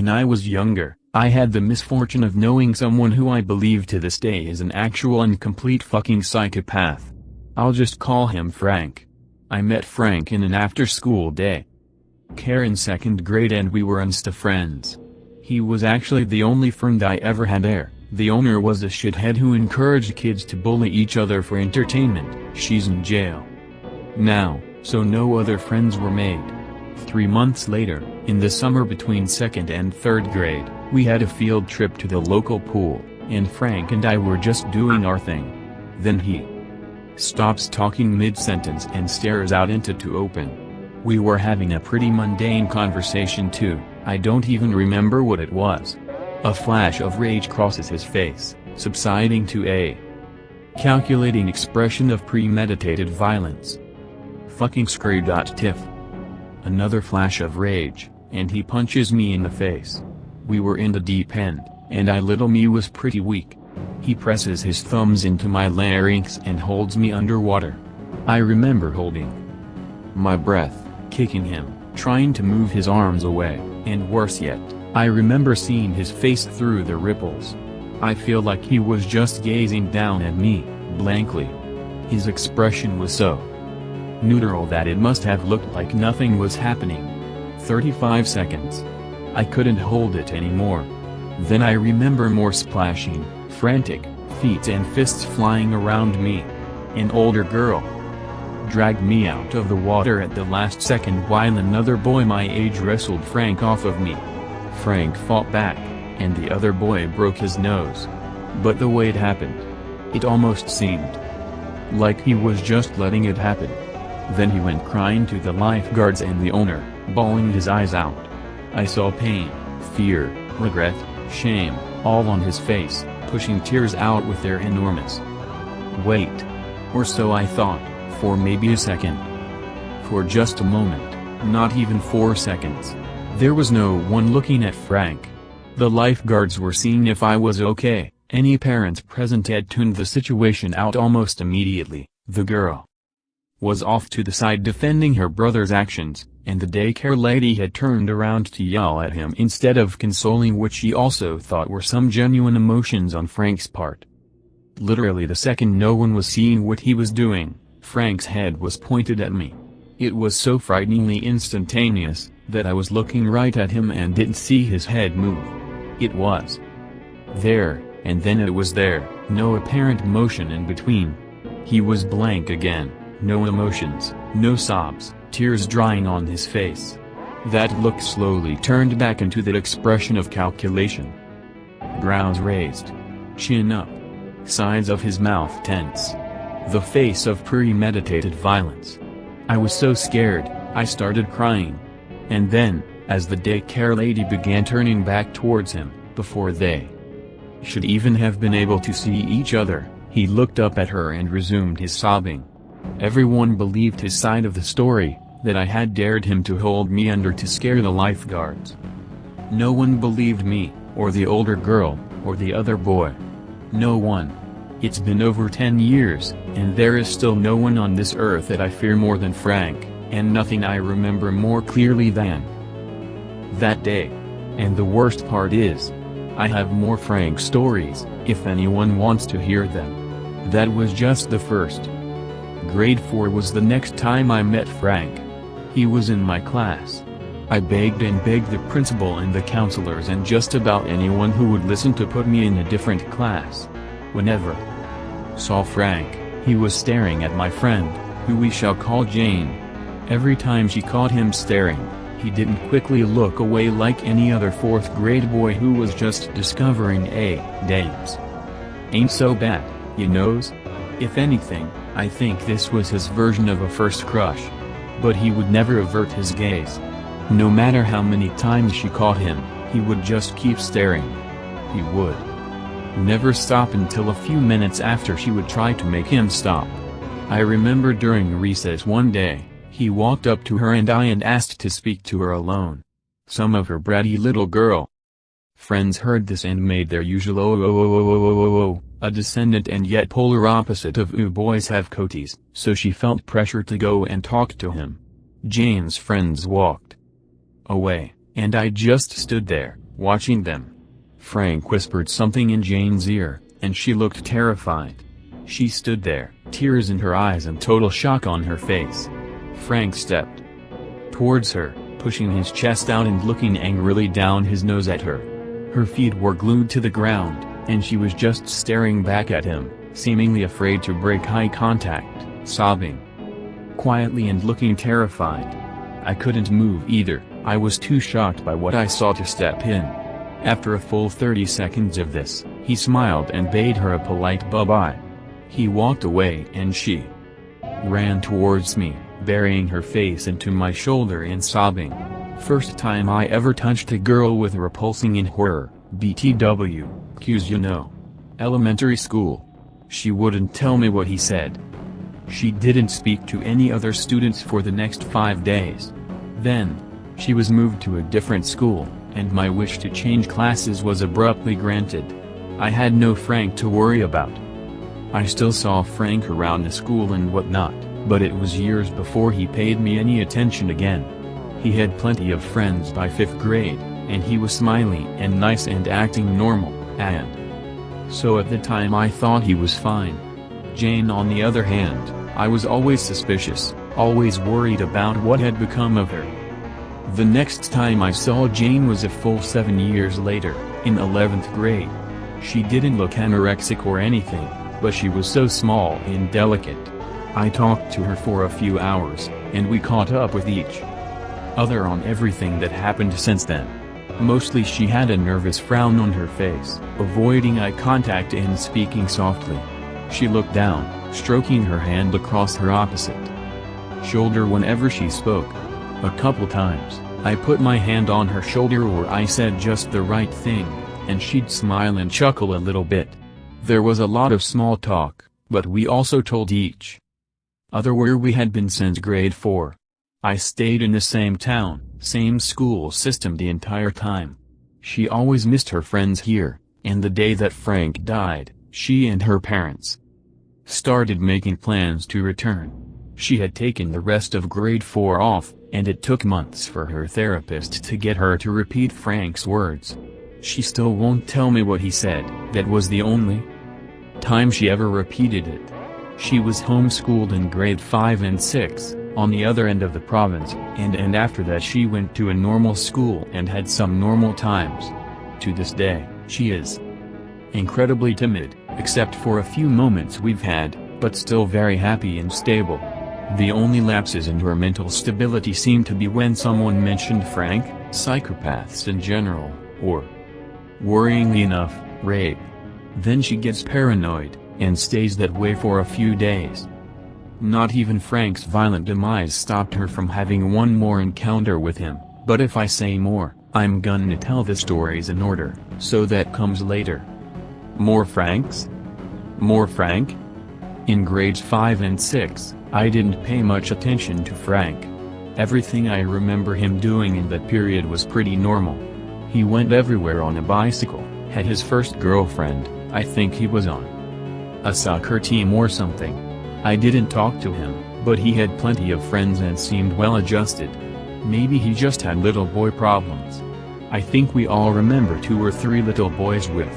When I was younger, I had the misfortune of knowing someone who I believe to this day is an actual and complete fucking psychopath. I'll just call him Frank. I met Frank in an after-school day care in 2nd grade and we were insta friends. He was actually the only friend I ever had there. The owner was a shithead who encouraged kids to bully each other for entertainment. She's in jail now, so no other friends were made. 3 months later, in the summer between 2nd and 3rd grade, we had a field trip to the local pool, and Frank and I were just doing our thing. Then he stops talking mid-sentence and stares out into to open. We were having a pretty mundane conversation too. I don't even remember what it was. A flash of rage crosses his face, subsiding to a calculating expression of premeditated violence. Fucking screw.tiff. Another flash of rage, and he punches me in the face. We were in the deep end, and little me was pretty weak. He presses his thumbs into my larynx and holds me underwater. I remember holding my breath, kicking him, trying to move his arms away, and worse yet, I remember seeing his face through the ripples. I feel like he was just gazing down at me, blankly. His expression was so neutral that it must have looked like nothing was happening. 35 seconds. I couldn't hold it anymore. Then I remember more splashing, frantic, feet and fists flying around me. An older girl dragged me out of the water at the last second while another boy my age wrestled Frank off of me. Frank fought back, and the other boy broke his nose. But the way it happened, it almost seemed like he was just letting it happen. Then he went crying to the lifeguards and the owner, bawling his eyes out. I saw pain, fear, regret, shame, all on his face, pushing tears out with their enormous weight. Or so I thought, for maybe a second. For just a moment, not even 4 seconds. There was no one looking at Frank. The lifeguards were seeing if I was okay. Any parents present had tuned the situation out almost immediately. The girl was off to the side defending her brother's actions, and the daycare lady had turned around to yell at him instead of consoling, which she also thought were some genuine emotions on Frank's part. Literally the second no one was seeing what he was doing, Frank's head was pointed at me. It was so frighteningly instantaneous, that I was looking right at him and didn't see his head move. It was there, and then it was there, no apparent motion in between. He was blank again, no emotions, no sobs, tears drying on his face. That look slowly turned back into that expression of calculation. Brows raised, chin up, sides of his mouth tense. The face of premeditated violence. I was so scared, I started crying. And then, as the daycare lady began turning back towards him, before they should even have been able to see each other, he looked up at her and resumed his sobbing. Everyone believed his side of the story, that I had dared him to hold me under to scare the lifeguards. No one believed me, or the older girl, or the other boy. No one. It's been over 10 years, and there is still no one on this earth that I fear more than Frank, and nothing I remember more clearly than that day. And the worst part is, I have more Frank stories, if anyone wants to hear them. That was just the first. Grade 4 was the next time I met Frank. He was in my class. I begged and begged the principal and the counselors and just about anyone who would listen to put me in a different class. Whenever saw Frank, he was staring at my friend, who we shall call Jane. Every time she caught him staring, he didn't quickly look away like any other 4th grade boy who was just discovering dames. Ain't so bad, you knows? If anything, I think this was his version of a first crush. But he would never avert his gaze. No matter how many times she caught him, he would just keep staring. He would never stop until a few minutes after she would try to make him stop. I remember during recess one day, he walked up to her and asked to speak to her alone. Some of her bratty little girl friends heard this and made their usual oh, a descendant and yet polar opposite of boys have coaties, so she felt pressure to go and talk to him. Jane's friends walked away, and I just stood there, watching them. Frank whispered something in Jane's ear, and she looked terrified. She stood there, tears in her eyes and total shock on her face. Frank stepped towards her, pushing his chest out and looking angrily down his nose at her. Her feet were glued to the ground, and she was just staring back at him, seemingly afraid to break eye contact, sobbing quietly and looking terrified. I couldn't move either. I was too shocked by what I saw to step in. After a full 30 seconds of this, he smiled and bade her a polite bye-bye. He walked away and she ran towards me, burying her face into my shoulder and sobbing. First time I ever touched a girl with repulsing in horror, BTW, Q's you know. Elementary school. She wouldn't tell me what he said. She didn't speak to any other students for the next 5 days. Then, she was moved to a different school, and my wish to change classes was abruptly granted. I had no Frank to worry about. I still saw Frank around the school and whatnot, but it was years before he paid me any attention again. He had plenty of friends by 5th grade, and he was smiley and nice and acting normal, and so at the time I thought he was fine. Jane on the other hand, I was always suspicious, always worried about what had become of her. The next time I saw Jane was a full 7 years later, in 11th grade. She didn't look anorexic or anything, but she was so small and delicate. I talked to her for a few hours, and we caught up with each other on everything that happened since then. Mostly she had a nervous frown on her face, avoiding eye contact and speaking softly. She looked down, stroking her hand across her opposite shoulder whenever she spoke. A couple times, I put my hand on her shoulder or I said just the right thing, and she'd smile and chuckle a little bit. There was a lot of small talk, but we also told each other where we had been since grade 4. I stayed in the same town, same school system the entire time. She always missed her friends here, and the day that Frank died, she and her parents started making plans to return. She had taken the rest of grade 4 off, and it took months for her therapist to get her to repeat Frank's words. She still won't tell me what he said. That was the only time she ever repeated it. She was homeschooled in grade 5 and 6, on the other end of the province, and after that she went to a normal school and had some normal times. To this day, she is incredibly timid, except for a few moments we've had, but still very happy and stable. The only lapses in her mental stability seem to be when someone mentioned Frank, psychopaths in general, or, worryingly enough, rape. Then she gets paranoid, and stays that way for a few days. Not even Frank's violent demise stopped her from having one more encounter with him, but if I say more, I'm gonna tell the stories in order, so that comes later. More Franks? More Frank? In grades 5 and 6, I didn't pay much attention to Frank. Everything I remember him doing in that period was pretty normal. He went everywhere on a bicycle, had his first girlfriend, I think he was on a soccer team or something. I didn't talk to him, but he had plenty of friends and seemed well adjusted. Maybe he just had little boy problems. I think we all remember 2 or 3 little boys with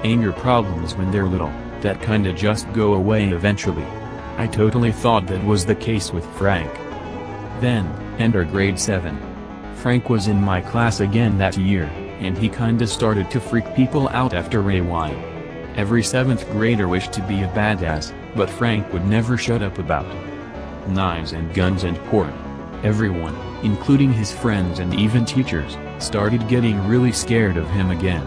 anger problems when they're little, that kinda just go away eventually. I totally thought that was the case with Frank. Then, enter grade 7. Frank was in my class again that year, and he kinda started to freak people out after a while. Every 7th grader wished to be a badass, but Frank would never shut up about knives and guns and porn. Everyone, including his friends and even teachers, started getting really scared of him again.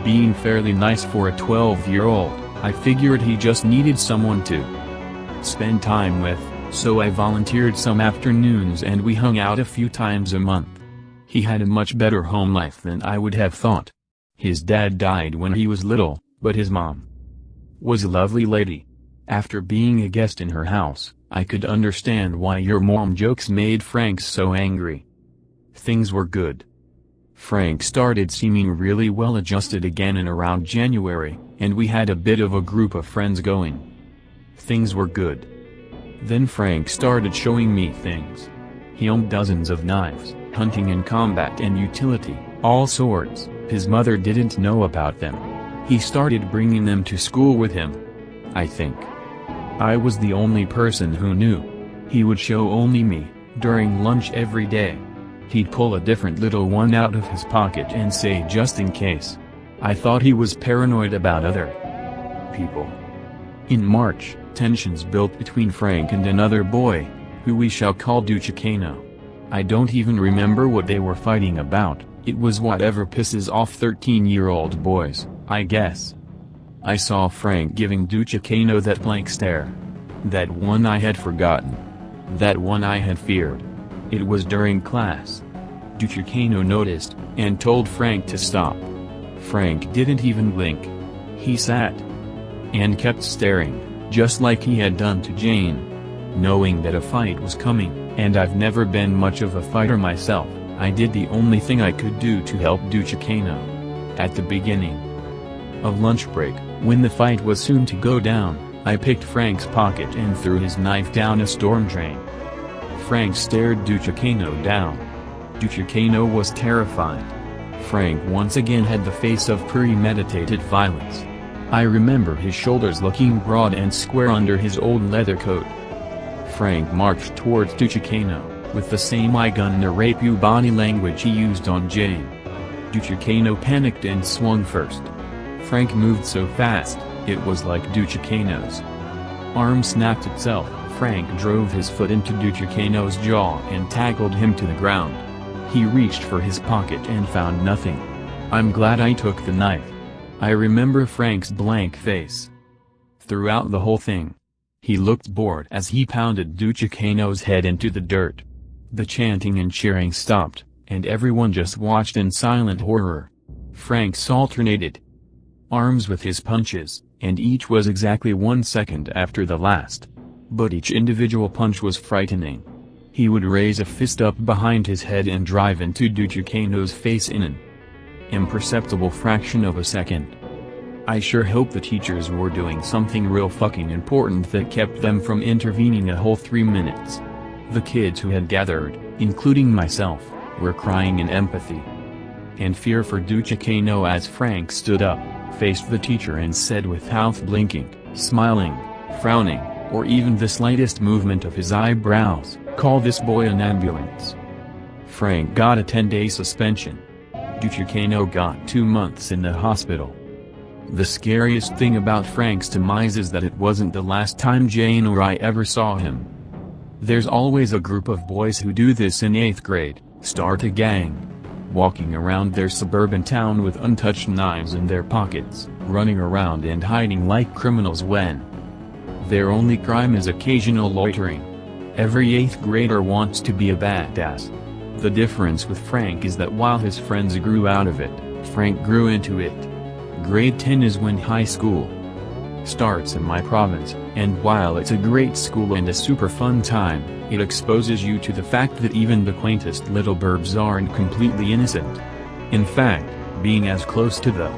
Being fairly nice for a 12-year-old, I figured he just needed someone to spend time with, so I volunteered some afternoons and we hung out a few times a month. He had a much better home life than I would have thought. His dad died when he was little, but his mom was a lovely lady. After being a guest in her house, I could understand why your mom jokes made Frank so angry. Things were good. Frank started seeming really well adjusted again in around January, and we had a bit of a group of friends going. Things were good. Then Frank started showing me things. He owned dozens of knives, hunting and combat and utility, all sorts. His mother didn't know about them. He started bringing them to school with him. I think I was the only person who knew. He would show only me, during lunch every day. He'd pull a different little one out of his pocket and say just in case. I thought he was paranoid about other people. In March, tensions built between Frank and another boy, who we shall call Duchicano. I don't even remember what they were fighting about. It was whatever pisses off 13-year-old boys, I guess. I saw Frank giving Duchicano that blank stare. That one I had forgotten. That one I had feared. It was during class. Duchicano noticed, and told Frank to stop. Frank didn't even blink. He sat and kept staring, just like he had done to Jane. Knowing that a fight was coming, and I've never been much of a fighter myself, I did the only thing I could do to help Duchicano. At the beginning of lunch break, when the fight was soon to go down, I picked Frank's pocket and threw his knife down a storm drain. Frank stared Duchicano down. Duchicano was terrified. Frank once again had the face of premeditated violence. I remember his shoulders looking broad and square under his old leather coat. Frank marched towards Duchicano, with the same "I gonna rape you" body language he used on Jane. Duchicano panicked and swung first. Frank moved so fast, it was like Duchicano's arm snapped itself. Frank drove his foot into Duchicano's jaw and tackled him to the ground. He reached for his pocket and found nothing. I'm glad I took the knife. I remember Frank's blank face throughout the whole thing. He looked bored as he pounded Duchicano's head into the dirt. The chanting and cheering stopped, and everyone just watched in silent horror. Frank's alternated arms with his punches, and each was exactly 1 second after the last. But each individual punch was frightening. He would raise a fist up behind his head and drive into Duchicano's face in an imperceptible fraction of a second. I sure hope the teachers were doing something real fucking important that kept them from intervening a whole 3 minutes. The kids who had gathered, including myself, were crying in empathy and fear for Duchicano as Frank stood up, faced the teacher and said without blinking, smiling, frowning, or even the slightest movement of his eyebrows, "Call this boy an ambulance." Frank got a 10-day suspension. Duchicano got 2 months in the hospital. The scariest thing about Frank's demise is that it wasn't the last time Jane or I ever saw him. There's always a group of boys who do this in 8th grade, start a gang, walking around their suburban town with untouched knives in their pockets, running around and hiding like criminals when their only crime is occasional loitering. Every 8th grader wants to be a badass. The difference with Frank is that while his friends grew out of it, Frank grew into it. Grade 10 is when high school starts in my province, and while it's a great school and a super fun time, it exposes you to the fact that even the quaintest little burbs aren't completely innocent. In fact, being as close to the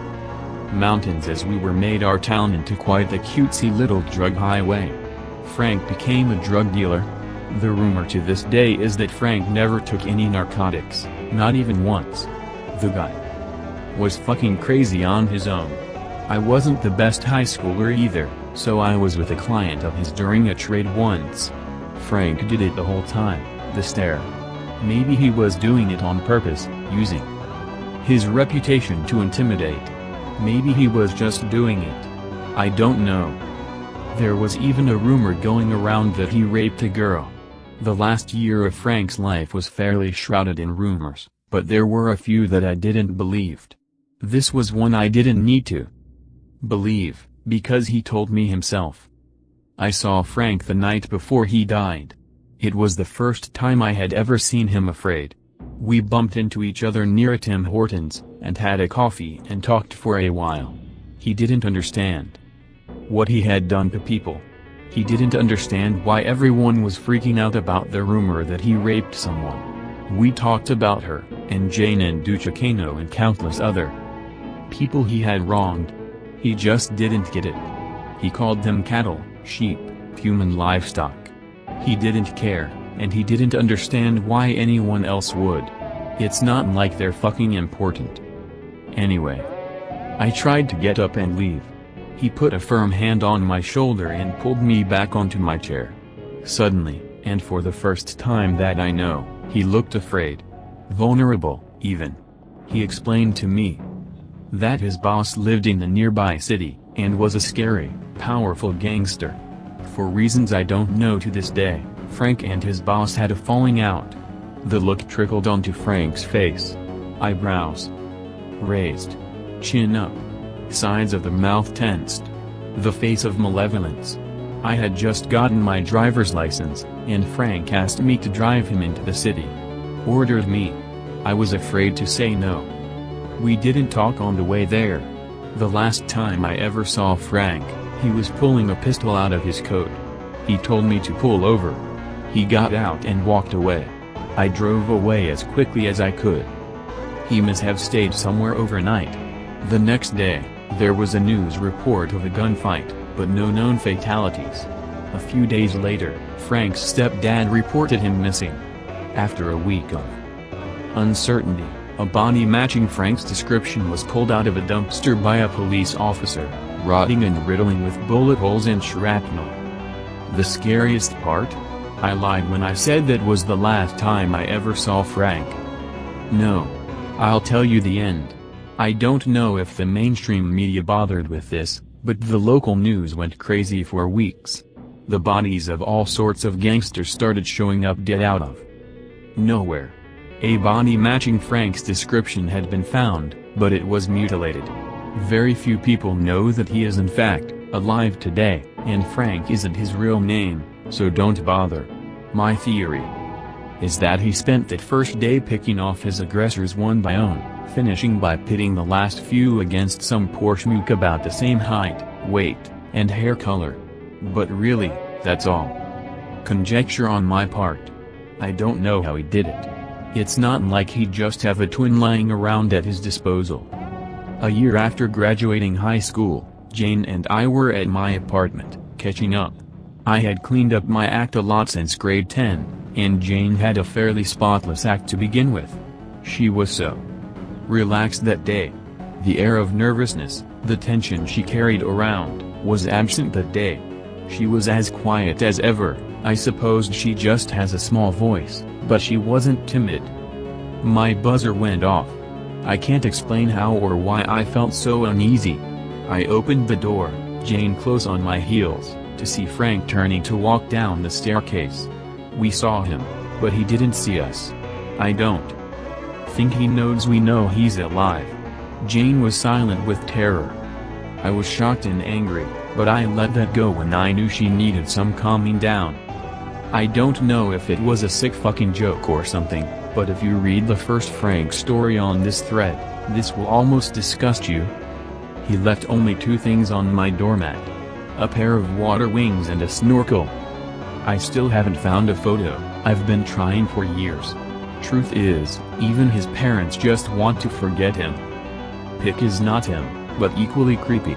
mountains as we were made our town into quite the cutesy little drug highway. Frank became a drug dealer. The rumor to this day is that Frank never took any narcotics, not even once. The guy was fucking crazy on his own. I wasn't the best high schooler either, so I was with a client of his during a trade once. Frank did it the whole time, the stare. Maybe he was doing it on purpose, using his reputation to intimidate. Maybe he was just doing it. I don't know. There was even a rumor going around that he raped a girl. The last year of Frank's life was fairly shrouded in rumors, but there were a few that I didn't believe. This was one I didn't need to believe, because he told me himself. I saw Frank the night before he died. It was the first time I had ever seen him afraid. We bumped into each other near Tim Hortons, and had a coffee and talked for a while. He didn't understand what he had done to people. He didn't understand why everyone was freaking out about the rumor that he raped someone. We talked about her, and Jane and Duchicano and countless other people he had wronged. He just didn't get it. He called them cattle, sheep, human livestock. He didn't care, and he didn't understand why anyone else would. It's not like they're fucking important. Anyway. I tried to get up and leave. He put a firm hand on my shoulder and pulled me back onto my chair. Suddenly, and for the first time that I know, he looked afraid. Vulnerable, even. He explained to me that his boss lived in the nearby city, and was a scary, powerful gangster. For reasons I don't know to this day, Frank and his boss had a falling out. The look trickled onto Frank's face. Eyebrows raised. Chin up. Sides of the mouth tensed. The face of malevolence. I had just gotten my driver's license, and Frank asked me to drive him into the city. Ordered me. I was afraid to say no. We didn't talk on the way there. The last time I ever saw Frank, he was pulling a pistol out of his coat. He told me to pull over. He got out and walked away. I drove away as quickly as I could. He must have stayed somewhere overnight. The next day, there was a news report of a gunfight, but no known fatalities. A few days later, Frank's stepdad reported him missing. After a week of uncertainty, a body matching Frank's description was pulled out of a dumpster by a police officer, rotting and riddling with bullet holes and shrapnel. The scariest part? I lied when I said that was the last time I ever saw Frank. No. I'll tell you the end. I don't know if the mainstream media bothered with this, but the local news went crazy for weeks. The bodies of all sorts of gangsters started showing up dead out of nowhere. A body matching Frank's description had been found, but it was mutilated. Very few people know that he is in fact alive today, and Frank isn't his real name, so don't bother. My theory is that he spent that first day picking off his aggressors one by one, finishing by pitting the last few against some poor schmook about the same height, weight, and hair color. But really, that's all conjecture on my part. I don't know how he did it. It's not like he'd just have a twin lying around at his disposal. A year after graduating high school, Jane and I were at my apartment, catching up. I had cleaned up my act a lot since grade 10, and Jane had a fairly spotless act to begin with. She was so relaxed that day. The air of nervousness, the tension she carried around, was absent that day. She was as quiet as ever. I supposed she just has a small voice, but she wasn't timid. My buzzer went off. I can't explain how or why I felt so uneasy. I opened the door, Jane close on my heels, to see Frank turning to walk down the staircase. We saw him, but he didn't see us. I don't think he knows we know he's alive. Jane was silent with terror. I was shocked and angry, but I let that go when I knew she needed some calming down. I don't know if it was a sick fucking joke or something, but if you read the first Frank story on this thread, this will almost disgust you. He left only two things on my doormat: a pair of water wings and a snorkel. I still haven't found a photo. I've been trying for years. Truth is, even his parents just want to forget him. Pick is not him, but equally creepy.